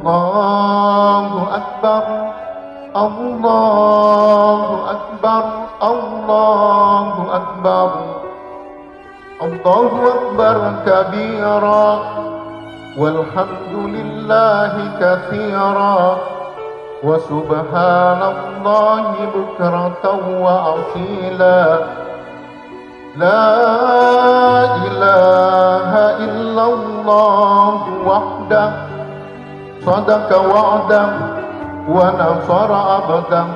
Allahu Akbar, Allahu Akbar, Allahu Akbar, Allahu Akbar kabira, walhamdulillahi katsira, wa subhanallahi bukratan wa asila. La ilaha illallah wahdah sadaqa wa'dah wa nasara abdah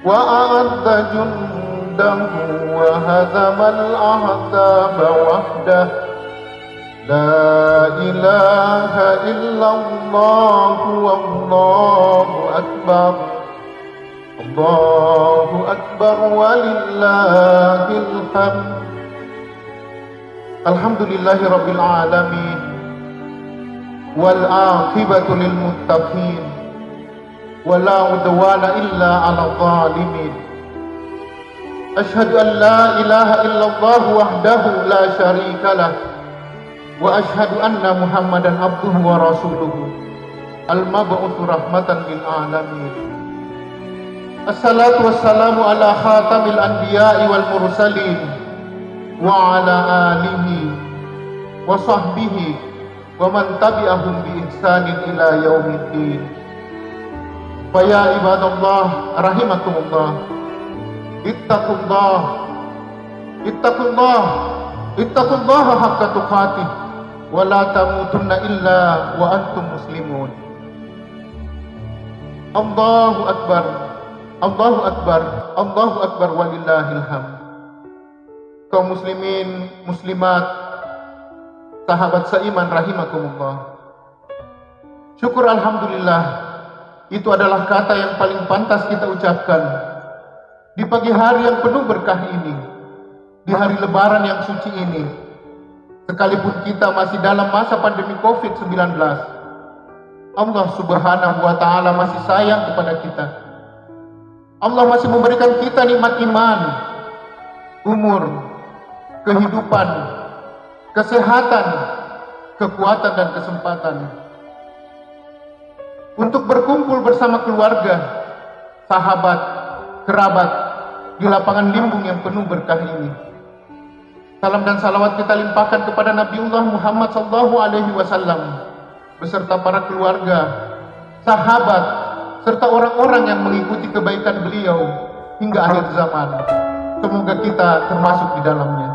wa a'adda jundahu wa hazamal ahzaba wahdah. La ilaha illallah wallahu akbar, Allahu akbar walillahil hamd. Alhamdulillahi rabbil alamin, wal aqibatu lil muttaqin, wala udwana illa 'alal zalimin. Asyhadu an la ilaha illallah wahdahu la syarika lah, wa asyhadu anna Muhammadan abduhu wa rasuluhu, al-mab'uts rahmatan lil alamin. Assalatu wassalamu ala khatamil anbiya'i wal mursalin wa ala alihi wa sahbihi wa man tabi'ahum bi ihsanin ila yaumiddin. Fa ya ibadallah rahimakumullah, ittaqullah, ittaqullah, ittaqullaha haqqa tuqatih wa la tamutunna illa wa antum muslimun. Allahu akbar, Allahu akbar, Allahu akbar walillahil hamd. Kaum muslimin, muslimat, sahabat seiman rahimakumullah. Syukur alhamdulillah, itu adalah kata yang paling pantas kita ucapkan di pagi hari yang penuh berkah ini, di hari lebaran yang suci ini. Sekalipun kita masih dalam masa pandemi COVID-19, Allah subhanahu wa ta'ala masih sayang kepada kita. Allah masih memberikan kita nikmat iman, umur, kehidupan, kesehatan, kekuatan dan kesempatan untuk berkumpul bersama keluarga, sahabat, kerabat di lapangan limbung yang penuh berkah ini. Salam dan salawat kita limpahkan kepada Nabiullah Muhammad SAW beserta para keluarga, sahabat, serta orang-orang yang mengikuti kebaikan beliau hingga akhir zaman. Semoga kita termasuk di dalamnya.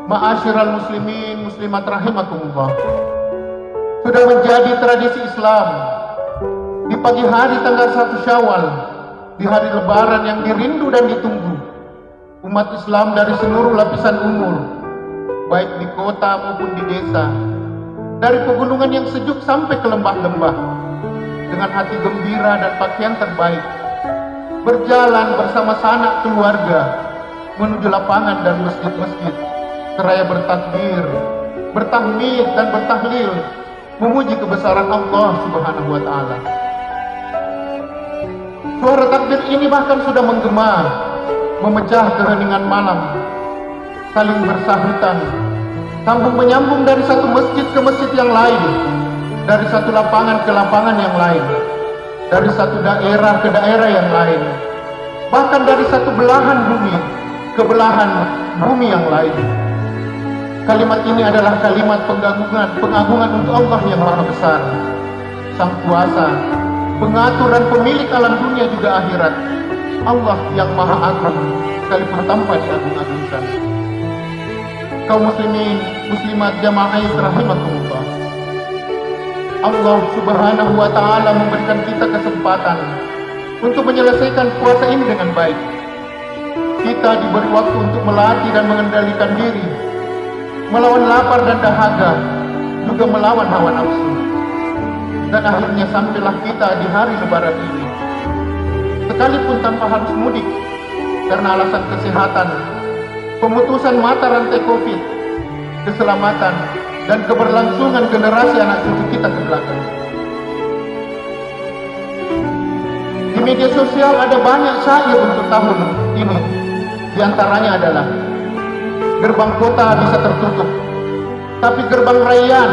Ma'asyiral muslimin muslimat rahimakumullah, sudah menjadi tradisi Islam di pagi hari tanggal 1 Syawal, di hari lebaran yang dirindu dan ditunggu umat Islam dari seluruh lapisan umur, baik di kota maupun di desa, dari pegunungan yang sejuk sampai ke lembah-lembah, dengan hati gembira dan pakaian terbaik, berjalan bersama sanak keluarga menuju lapangan dan masjid-masjid, seraya bertakbir, bertahmid dan bertahlil, memuji kebesaran Allah subhanahu wa ta'ala. Suara takbir ini bahkan sudah menggema, memecah keheningan malam, saling bersahutan, sambung menyambung dari satu masjid ke masjid yang lain, dari satu lapangan ke lapangan yang lain, dari satu daerah ke daerah yang lain, bahkan dari satu belahan bumi ke belahan bumi yang lain. Kalimat ini adalah kalimat pengagungan untuk Allah yang Maha Besar, Sang Kuasa, pengatur dan pemilik alam dunia juga akhirat. Allah yang Maha Agung sekalipun tanpa diagung-agungkan. Kaum muslimin, muslimat jamaah rahimakumullah, Allah subhanahu wa ta'ala memberikan kita kesempatan untuk menyelesaikan puasa ini dengan baik. Kita diberi waktu untuk melatih dan mengendalikan diri, melawan lapar dan dahaga, juga melawan hawa nafsu. Dan akhirnya sampailah kita di hari lebaran ini, sekalipun tanpa harus mudik karena alasan kesehatan, pemutusan mata rantai COVID, keselamatan, dan keberlangsungan generasi anak cucu kita ke belakang. Di media sosial ada banyak syair untuk tahun ini. Di antaranya adalah, gerbang kota bisa tertutup, tapi gerbang rayyan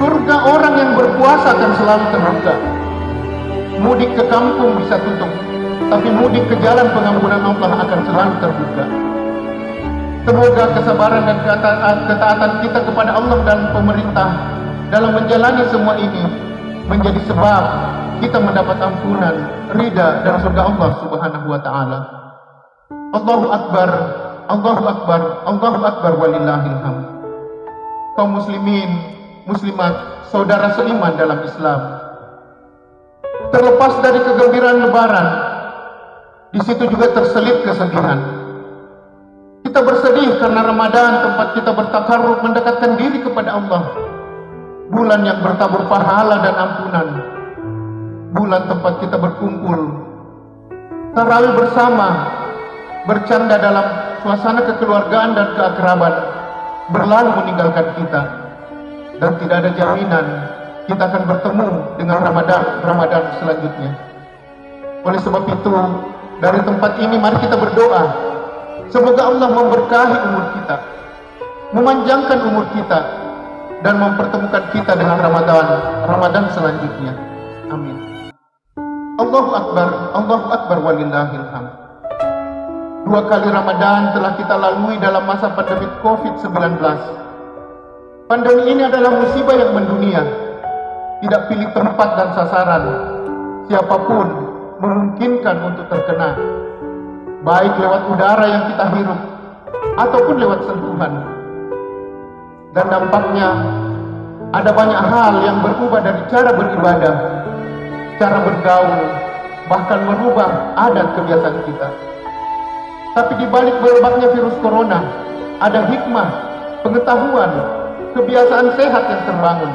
Surga orang yang berpuasa akan selalu terbuka. Mudik ke kampung bisa tutup, tapi mudik ke jalan pengampunan Allah akan selalu terbuka. Semoga kesabaran dan ketaatan kita kepada Allah dan pemerintah dalam menjalani semua ini menjadi sebab kita mendapat ampunan, ridha dan surga Allah Subhanahu wa taala. Allahu Akbar, Allahu Akbar, Allahu Akbar walillahil hamd. Kaum muslimin, muslimat, saudara seiman dalam Islam. Terlepas dari kegembiraan lebaran, di situ juga terselip kesedihan. Kita bersedih karena Ramadan, tempat kita bertakarrub mendekatkan diri kepada Allah. Bulan yang bertabur pahala dan ampunan. Bulan tempat kita berkumpul, tarawih bersama, bercanda dalam suasana kekeluargaan dan keakraban, berlalu meninggalkan kita. Dan tidak ada jaminan kita akan bertemu dengan Ramadan selanjutnya. Oleh sebab itu, dari tempat ini mari kita berdoa, semoga Allah memberkahi umur kita, memanjangkan umur kita, dan mempertemukan kita dengan Ramadan selanjutnya. Amin. Allahu Akbar walillahil hamd. 2 kali Ramadan telah kita lalui dalam masa pandemi COVID-19. Pandemi ini adalah musibah yang mendunia. Tidak pilih tempat dan sasaran. Siapapun memungkinkan untuk terkena, baik lewat udara yang kita hirup ataupun lewat sentuhan. Dan dampaknya ada banyak hal yang berubah dari cara beribadah, cara bergaul, bahkan merubah adat kebiasaan kita. Tapi di balik merebaknya virus corona, ada hikmah, pengetahuan, kebiasaan sehat yang terbangun.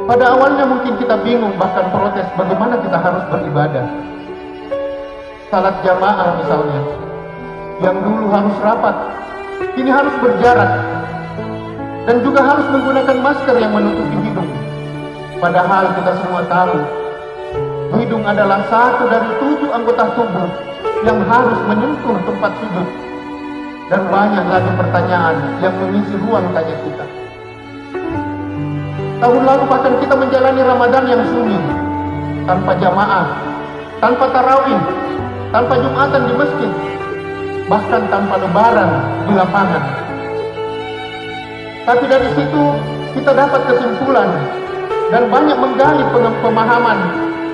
Pada awalnya mungkin kita bingung, bahkan protes bagaimana kita harus beribadah. Salat jamaah misalnya, yang dulu harus rapat, kini harus berjarak, dan juga harus menggunakan masker yang menutupi hidung. Padahal kita semua tahu, hidung adalah satu dari 7 anggota tubuh yang harus menyentuh tempat sujud. Dan banyak lagi pertanyaan yang mengisi ruang tanya kita. Tahun lalu bahkan kita menjalani Ramadan yang sunyi, tanpa jamaah, tanpa tarawih, tanpa jumatan di masjid, bahkan tanpa lebaran di lapangan. Tapi dari situ kita dapat kesimpulan dan banyak menggali pemahaman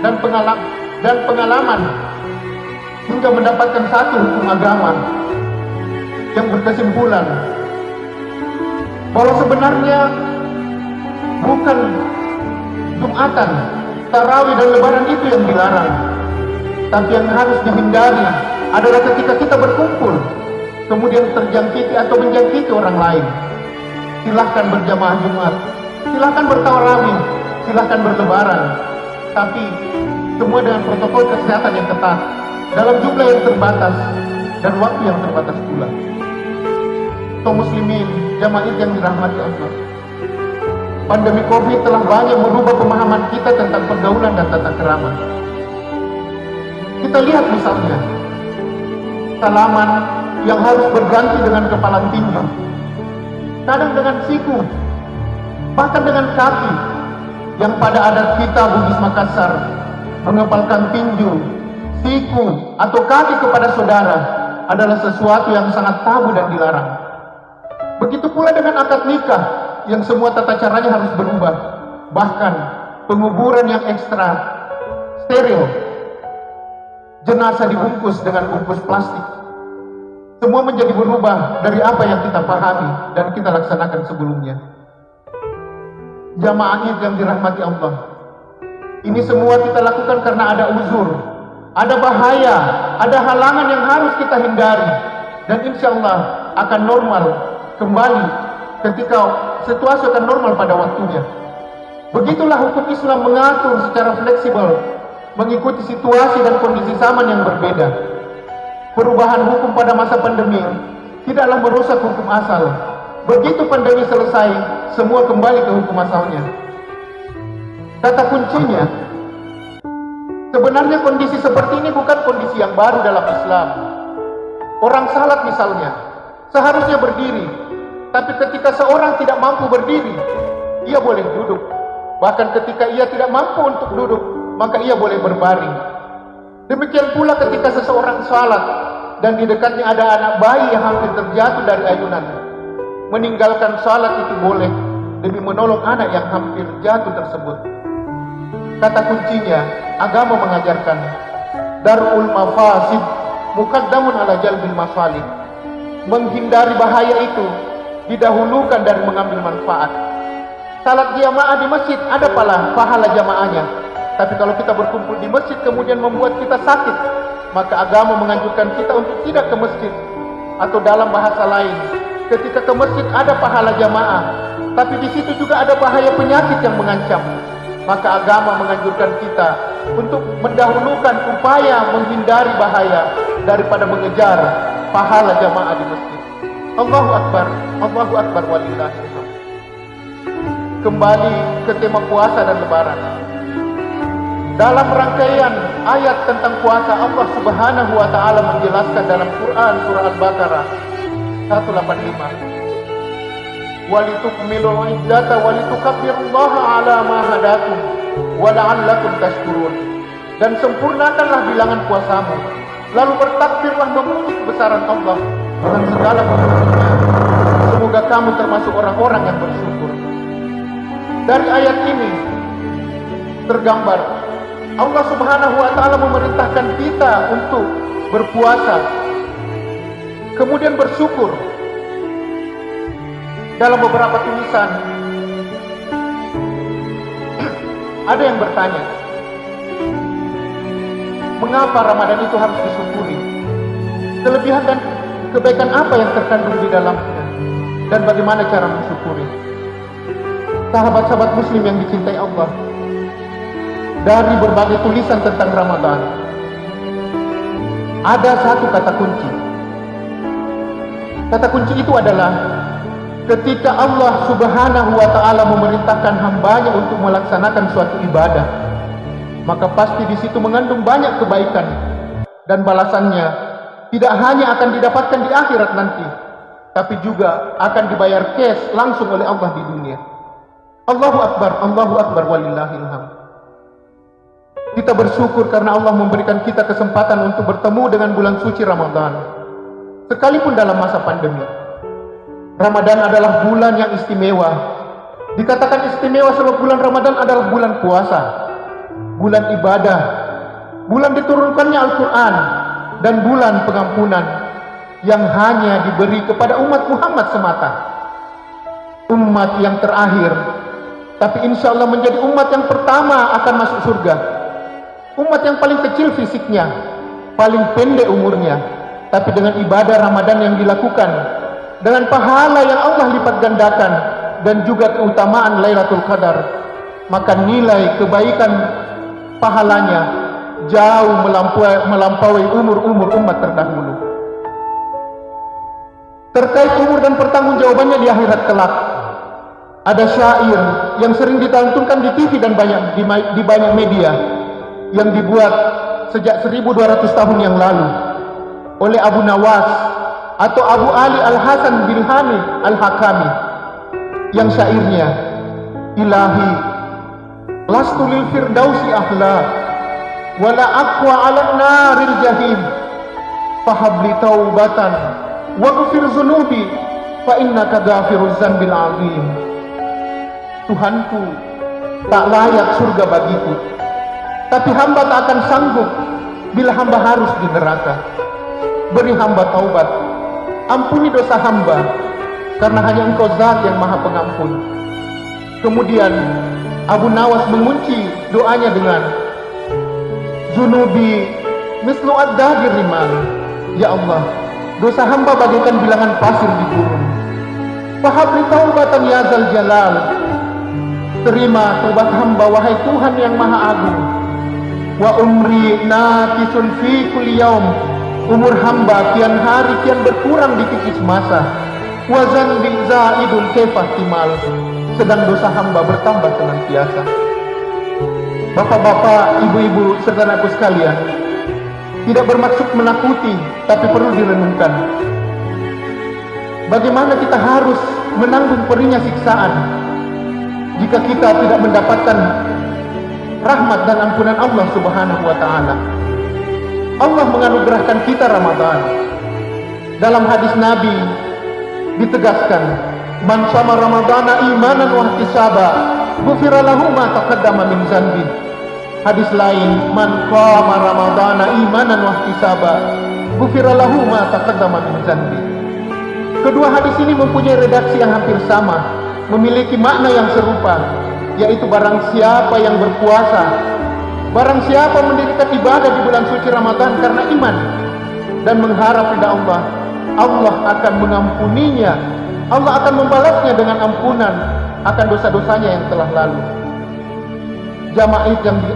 dan pengalaman hingga mendapatkan satu hukum agama yang berkesimpulan bahwa sebenarnya bukan jumatan, tarawih dan lebaran itu yang dilarang, tapi yang harus dihindari adalah ketika kita berkumpul kemudian terjangkiti atau menjangkiti orang lain. Silahkan berjamaah Jumat, silahkan bertarawih, silahkan berlebaran, tapi semua dengan protokol kesehatan yang ketat, dalam jumlah yang terbatas dan waktu yang terbatas pula. Kaum muslimin, jamaah yang dirahmati Allah, pandemi COVID telah banyak merubah pemahaman kita tentang pergaulan dan tata krama. Kita lihat misalnya, salaman yang harus berganti dengan kepala tinju, kadang dengan siku, bahkan dengan kaki, yang pada adat kita Bugis Makassar, mengepalkan tinju, siku, atau kaki kepada saudara adalah sesuatu yang sangat tabu dan dilarang. Begitu pula dengan akad nikah, yang semua tata caranya harus berubah. Bahkan penguburan yang ekstra steril, jenazah dibungkus dengan bungkus plastik, semua menjadi berubah dari apa yang kita pahami dan kita laksanakan sebelumnya. Jamaah yang dirahmati Allah, ini semua kita lakukan karena ada uzur, ada bahaya, ada halangan yang harus kita hindari, dan insya Allah akan normal kembali ketika situasi akan normal pada waktunya. Begitulah hukum Islam mengatur secara fleksibel mengikuti situasi dan kondisi zaman yang berbeda. Perubahan hukum pada masa pandemi tidaklah merusak hukum asal. Begitu pandemi selesai, semua kembali ke hukum asalnya. Kata kuncinya, sebenarnya kondisi seperti ini bukan kondisi yang baru dalam Islam. Orang salat misalnya, seharusnya berdiri, tapi ketika seorang tidak mampu berdiri, ia boleh duduk. Bahkan ketika ia tidak mampu untuk duduk, maka ia boleh berbaring. Demikian pula ketika seseorang salat dan di dekatnya ada anak bayi yang hampir terjatuh dari ayunan, meninggalkan salat itu boleh demi menolong anak yang hampir jatuh tersebut. Kata kuncinya, agama mengajarkan darul mafasid muqaddamun ala jalbil masalih. Menghindari bahaya itu didahulukan dari mengambil manfaat. Salat jamaah di masjid ada pahala jamaahnya. Tapi kalau kita berkumpul di masjid kemudian membuat kita sakit, maka agama menganjurkan kita untuk tidak ke masjid. Atau dalam bahasa lain, ketika ke masjid ada pahala jamaah, tapi di situ juga ada bahaya penyakit yang mengancam. Maka agama menganjurkan kita untuk mendahulukan upaya menghindari bahaya daripada mengejar pahala jamaah di masjid. Allahu Akbar walillahil hamd. Kembali ke tema puasa dan lebaran. Dalam rangkaian ayat tentang puasa, Allah Subhanahu wa taala menjelaskan dalam Quran surah Al-Baqarah 185. Walitukmilul iddata walitukabbirullaha ala ma hadakum wa la'allakum tashkurun. Dan sempurnakanlah bilangan puasamu, lalu bertakbirlah memuji kebesaran Allah dengan segala bentuknya. Semoga kamu termasuk orang-orang yang bersyukur. Dari ayat ini tergambar Allah Subhanahu wa taala memerintahkan kita untuk berpuasa, kemudian bersyukur. Dalam beberapa tulisan ada yang bertanya, mengapa Ramadan itu harus disyukuri? Kelebihan dan kebaikan apa yang terkandung di dalamnya? Dan bagaimana cara mensyukuri? Sahabat-sahabat muslim yang dicintai Allah, dari berbagai tulisan tentang Ramadan ada satu kata kunci. Kata kunci itu adalah ketika Allah Subhanahu wa taala memerintahkan hambanya untuk melaksanakan suatu ibadah, maka pasti di situ mengandung banyak kebaikan dan balasannya tidak hanya akan didapatkan di akhirat nanti, tapi juga akan dibayar cash langsung oleh Allah di dunia. Allahu Akbar walillahil hamd. Kita bersyukur karena Allah memberikan kita kesempatan untuk bertemu dengan bulan suci Ramadan, sekalipun dalam masa pandemi. Ramadan adalah bulan yang istimewa. Dikatakan istimewa sebab bulan Ramadan adalah bulan puasa, bulan ibadah, bulan diturunkannya Al-Quran, dan bulan pengampunan yang hanya diberi kepada umat Muhammad semata. Umat yang terakhir, tapi insya Allah menjadi umat yang pertama akan masuk surga. Umat yang paling kecil fisiknya, paling pendek umurnya, tapi dengan ibadah Ramadan yang dilakukan, dengan pahala yang Allah lipat gandakan, dan juga keutamaan Lailatul Qadar, maka nilai kebaikan pahalanya jauh melampaui umur-umur umat terdahulu. Terkait umur dan pertanggungjawabannya di akhirat kelak, ada syair yang sering ditantunkan di TV dan di banyak media, yang dibuat sejak 1200 tahun yang lalu oleh Abu Nawas atau Abu Ali Al-Hasan bin Hamid Al-Hakami, yang syairnya, ilahi lastu lil firdausi ahla wala aqwa ala naril jahim fahabli taubatan waghfir zunubi fa innaka ghafiruz zanbil azim. Tuhanku, tak layak surga bagiku, tapi hamba tak akan sanggup bila hamba harus di neraka. Beri hamba taubat, ampuni dosa hamba, karena hanya Engkau zat yang maha pengampun. Kemudian Abu Nawas mengunci doanya dengan zunubi mislu ad-dahir rimal. Ya Allah, dosa hamba bagaikan bilangan pasir di gurun. Fahabli taubatan ya zal jalal. Terima taubat hamba wahai Tuhan yang maha agung. Wa umri naqisun fi kulli yaum. Umur hamba kian hari kian berkurang dikikis masa. Wa zanbi zaidun kefah timal. Sedang dosa hamba bertambah senantiasa. Bapak-bapak, ibu-ibu serta anakku sekalian, tidak bermaksud menakuti, tapi perlu direnungkan. Bagaimana kita harus menanggung perihnya siksaan jika kita tidak mendapatkan rahmat dan ampunan Allah Subhanahu wa Ta'ala. Allah menganugerahkan kita Ramadan. Dalam hadis Nabi ditegaskan, "Man shama Ramadana imanan wa ihtisaba, ghufira lahu ma taqaddama min dzanbi." Hadis lain, "Man qama Ramadana imanan wa ihtisaba, ghufira lahu ma taqaddama min dzanbi." Kedua hadis ini mempunyai redaksi yang hampir sama, memiliki makna yang serupa, yaitu barang siapa yang berpuasa, barang siapa mendirikan ibadah di bulan suci Ramadan karena iman dan mengharap ridha Allah, Allah akan mengampuninya, Allah akan membalasnya dengan ampunan akan dosa-dosanya yang telah lalu. Jamaah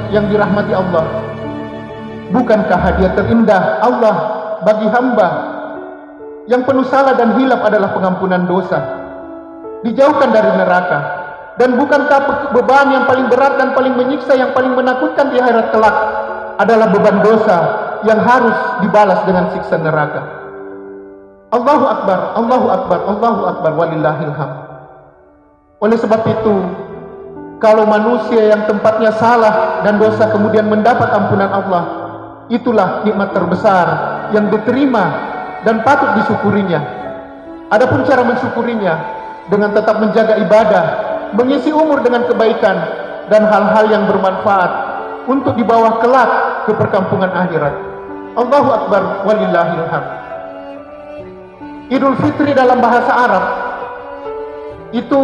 yang dirahmati Allah, bukankah hadiah terindah Allah bagi hamba yang penuh salah dan hilaf adalah pengampunan dosa, dijauhkan dari neraka? Dan bukankah beban yang paling berat dan paling menyiksa, yang paling menakutkan di akhirat kelak adalah beban dosa yang harus dibalas dengan siksa neraka? Allahu Akbar, Allahu Akbar, Allahu Akbar, walillahil hamd. Oleh sebab itu, kalau manusia yang tempatnya salah dan dosa kemudian mendapat ampunan Allah, itulah nikmat terbesar yang diterima dan patut disyukurinya. Adapun cara mensyukurinya dengan tetap menjaga ibadah, mengisi umur dengan kebaikan dan hal-hal yang bermanfaat untuk dibawa kelak ke perkampungan akhirat. Allahu Akbar, walillahil hamd. Idul Fitri dalam bahasa Arab itu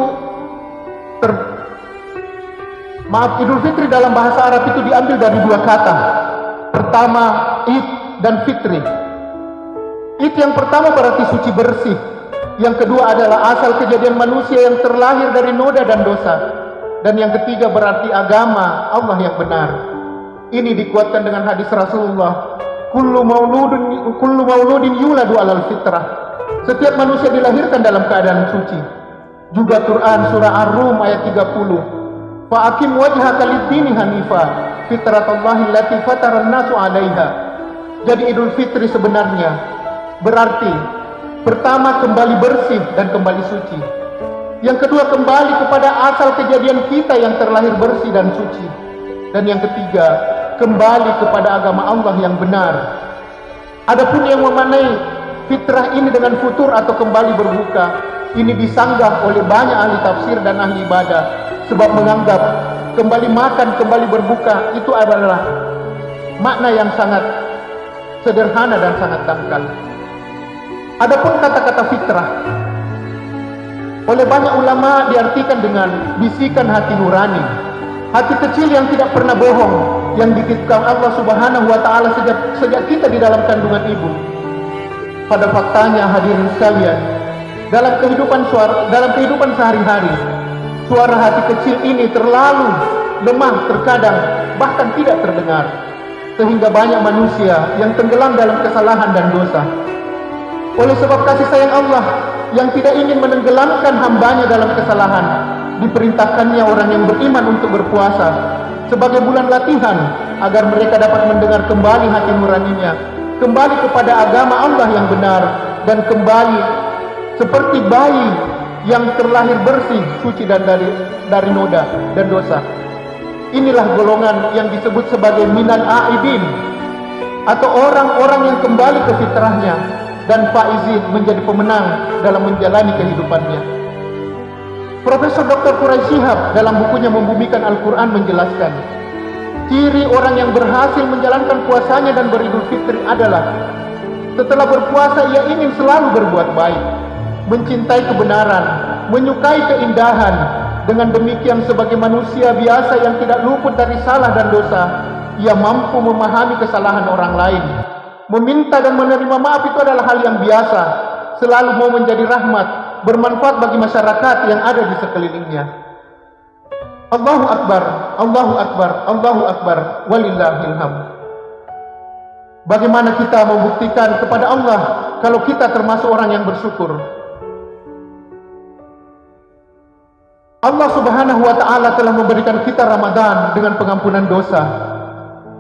Idul Fitri dalam bahasa Arab itu diambil dari dua kata. Pertama, Id dan Fitri. Id yang pertama berarti suci bersih. Yang kedua adalah asal kejadian manusia yang terlahir dari noda dan dosa. Dan yang ketiga berarti agama Allah yang benar. Ini dikuatkan dengan hadis Rasulullah, kullu mauludin yuladu alal fitrah. Setiap manusia dilahirkan dalam keadaan suci. Juga Quran surah Ar-Rum ayat 30, fa'akim wajhaka lid-dini hanifa fitratallahi allati fataran nasu 'alaiha. Jadi Idul Fitri sebenarnya berarti pertama kembali bersih dan kembali suci. Yang kedua kembali kepada asal kejadian kita yang terlahir bersih dan suci. Dan yang ketiga kembali kepada agama Allah yang benar. Adapun yang memaknai fitrah ini dengan futur atau kembali berbuka, ini disanggah oleh banyak ahli tafsir dan ahli ibadah, sebab menganggap kembali makan, kembali berbuka itu adalah makna yang sangat sederhana dan sangat dangkal. Adapun kata-kata fitrah oleh banyak ulama diartikan dengan bisikan hati nurani, hati kecil yang tidak pernah bohong, yang dititipkan Allah Subhanahu wa Ta'ala sejak kita di dalam kandungan ibu. Pada faktanya hadirin sekalian, dalam kehidupan sehari-hari, suara hati kecil ini terlalu lemah, terkadang bahkan tidak terdengar, sehingga banyak manusia yang tenggelam dalam kesalahan dan dosa. Oleh sebab kasih sayang Allah yang tidak ingin menenggelamkan hambanya dalam kesalahan, diperintahkannya orang yang beriman untuk berpuasa sebagai bulan latihan agar mereka dapat mendengar kembali hati nuraninya, kembali kepada agama Allah yang benar, dan kembali seperti bayi yang terlahir bersih, suci dan dari noda dan dosa. Inilah golongan yang disebut sebagai minal aidin, atau orang-orang yang kembali ke fitrahnya dan faizin, menjadi pemenang dalam menjalani kehidupannya. Profesor Dr. Quraisy Shihab dalam bukunya Membumikan Al-Quran menjelaskan, ciri orang yang berhasil menjalankan puasanya dan beridul fitri adalah setelah berpuasa ia ingin selalu berbuat baik, mencintai kebenaran, menyukai keindahan. Dengan demikian sebagai manusia biasa yang tidak luput dari salah dan dosa, ia mampu memahami kesalahan orang lain. Meminta dan menerima maaf itu adalah hal yang biasa, selalu mau menjadi rahmat, bermanfaat bagi masyarakat yang ada di sekelilingnya. Allahu Akbar, Allahu Akbar, Allahu Akbar, walillahil hamd. Bagaimana kita membuktikan kepada Allah kalau kita termasuk orang yang bersyukur? Allah Subhanahu wa Ta'ala telah memberikan kita Ramadan dengan pengampunan dosa.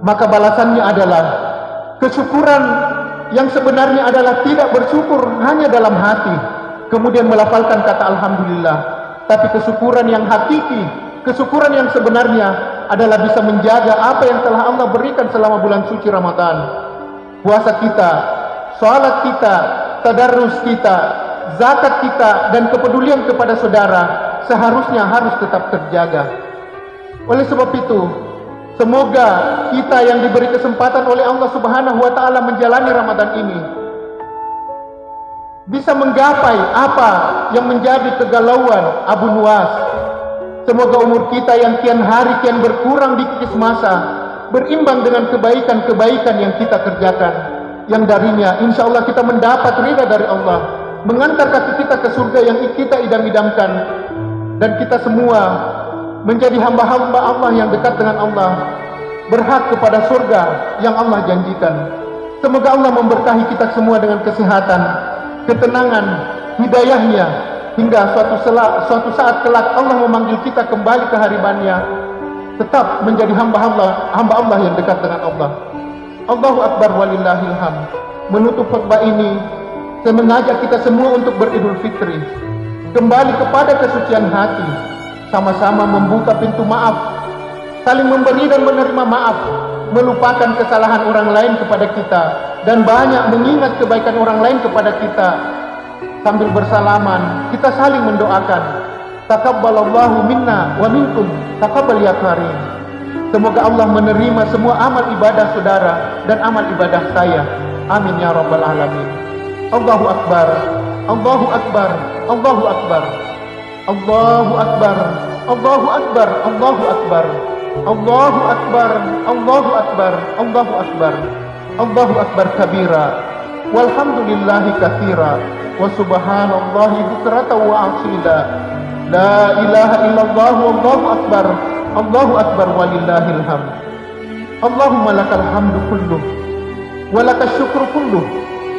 Maka balasannya adalah kesyukuran yang sebenarnya adalah tidak bersyukur hanya dalam hati, kemudian melafalkan kata Alhamdulillah, tapi kesyukuran yang hakiki Kesyukuran yang sebenarnya adalah bisa menjaga apa yang telah Allah berikan selama bulan suci Ramadan. Puasa kita, sholat kita, tadarrus kita, zakat kita, dan kepedulian kepada saudara seharusnya harus tetap terjaga. Oleh sebab itu, semoga kita yang diberi kesempatan oleh Allah Subhanahu wa Ta'ala menjalani Ramadan ini bisa menggapai apa yang menjadi kegalauan Abu Nuwas. Semoga umur kita yang kian hari kian berkurang di kikis masa berimbang dengan kebaikan-kebaikan yang kita kerjakan, yang darinya insya Allah kita mendapat ridha dari Allah, mengantar kaki kita ke surga yang kita idam-idamkan, dan kita semua menjadi hamba-hamba Allah yang dekat dengan Allah, berhak kepada surga yang Allah janjikan. Semoga Allah memberkahi kita semua dengan kesehatan, ketenangan, hidayahnya, hingga suatu saat kelak Allah memanggil kita kembali ke haribannya, tetap menjadi hamba Allah yang dekat dengan Allah. Allahu Akbar walillahil hamd. Menutup khutbah ini, saya mengajak kita semua untuk beridul fitri, kembali kepada kesucian hati, sama-sama membuka pintu maaf, saling memberi dan menerima maaf, melupakan kesalahan orang lain kepada kita, dan banyak mengingat kebaikan orang lain kepada kita. Sambil bersalaman, kita saling mendoakan. Taqabbalallahu minna wa minkum, taqabbal ya karim. Semoga Allah menerima semua amal ibadah saudara dan amal ibadah saya. Amin ya rabbal alamin. Allahu Akbar, Allahu Akbar, Allahu Akbar, Allahu Akbar, Allahu Akbar, Allahu Akbar, Allahu Akbar, Allahu Akbar, Allahu Akbar, Allahu Akbar kabira, walhamdulillahi katsira, wa subhanallahi bukratan wa asila. La ilaha illallah wallahu akbar, Allahu akbar walillahil hamd. Allahumma lakal hamdu kulluh wa lakas syukru kulluh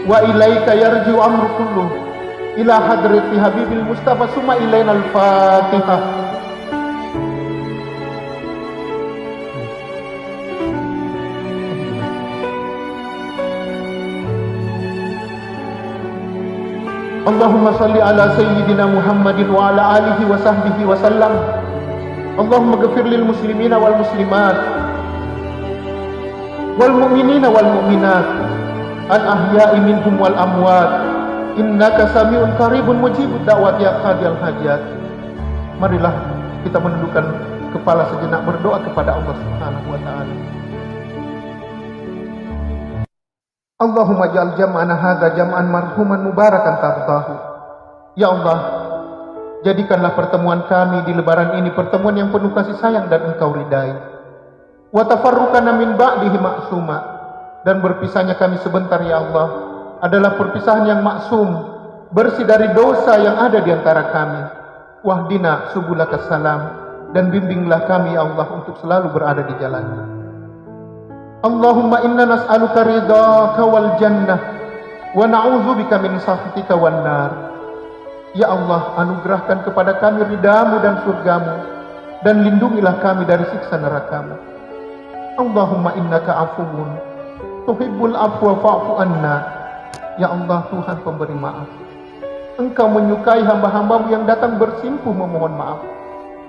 wa ilaika yarji'u amru kulluh ila hadrati habibil mustafa summa ilaina al-fatihah. Allahumma salli ala sayyidina Muhammadin wa ala alihi wa sahbihi wa sallam. Allahumma ghafir lil muslimina wal muslimat wal mu'minina wal mu'minat al ahya'i minhum wal amwat, innaka sami'un qaribun mujibud da'wat ya qadiyal hajat. Marilah kita menundukkan kepala sejenak berdoa kepada Allah Subhanahu wa ta'ala. Allahumma ja'al jam'ana hadza jam'an marhuman mubarakan tardahu. Ya Allah, jadikanlah pertemuan kami di lebaran ini pertemuan yang penuh kasih sayang dan Engkau ridai. Wa tafarruqana min ba'dihi ma'suma, dan berpisahnya kami sebentar ya Allah adalah perpisahan yang maksum, bersih dari dosa yang ada di antara kami. Wahdina subulakas salam, dan bimbinglah kami ya Allah untuk selalu berada di jalannya. Allahumma inna nas'aluka ridhaka wal jannah wa na'udzubika min sakhatika wan nar. Ya Allah, anugerahkan kepada kami ridhamu dan surgamu, dan lindungilah kami dari siksa nerakamu. Allahumma innaka afuwun tuhibbul afwa fa'fu anna. Ya Allah, Tuhan pemberi maaf, Engkau menyukai hamba-hambamu yang datang bersimpuh memohon maaf.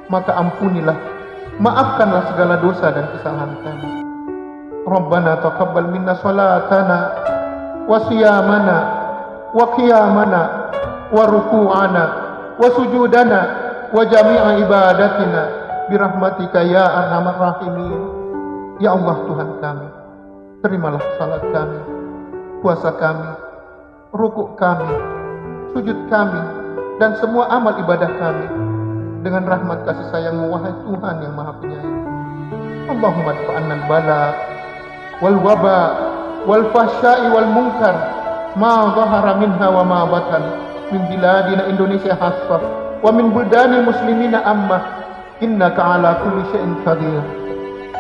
Maka ampunilah, maafkanlah segala dosa dan kesalahan kami. Rabbana taqabbal minna salatana wa siyamana wa qiyamana wa ruku'ana wa sujudana wa jami'a ibadatina birahmatika ya arhamar rahimin. Ya Allah Tuhan kami, terimalah salat kami, puasa kami, rukuk kami, sujud kami, dan semua amal ibadah kami dengan rahmat kasih sayang-Mu wahai Tuhan yang Maha Penyayang. Allahumma dfa'anna al-bala wal waba wal fahsya'i wal munkar ma zahara minha wa ma batan min biladina Indonesia hasfah wa min buldanil muslimina ammah, innaka ala kulli syai'in qadir.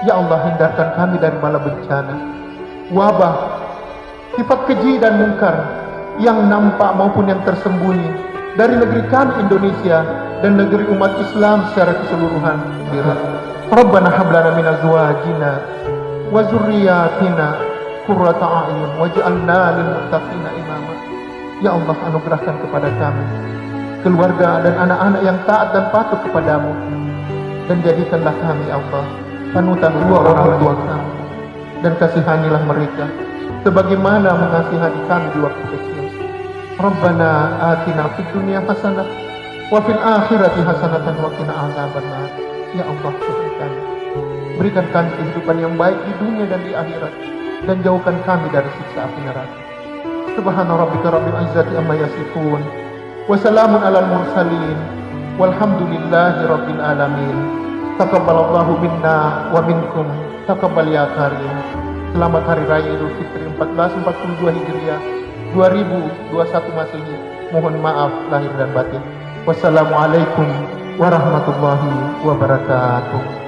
Ya Allah, hindarkan kami dari bala bencana, wabah, sifat keji dan mungkar yang nampak maupun yang tersembunyi dari negeri kami Indonesia dan negeri umat Islam secara keseluruhan. Rabbana hab lana min azwajina wa dzurriyyatina qurrata a'yun waj'alna lil muttaqina imama. Ya Allah, anugerahkan kepada kami keluarga dan anak-anak yang taat dan patuh kepadamu, dan jadikanlah kami Allah panutan dua orang tua kami, dan kasihanilah mereka sebagaimana mengasihani kami di waktu kecil. Rabbana atina fid dunya hasanah wa fil akhirati hasanatan wa qina adzabannar. Ya Allah, berikan kami kehidupan yang baik di dunia dan di akhirat, dan jauhkan kami dari siksa api neraka. Subhana rabbika rabbil izzati amma yasifun, wa salamun alal mursalin, walhamdulillahi rabbil alamin. Taqabbalallahu minna wa minkum, taqabbal ya karim. Selamat Hari Raya Idul Fitri 1442 Hijriah 2021 Masehi. Mohon maaf lahir dan batin. Wassalamualaikum warahmatullahi wabarakatuh.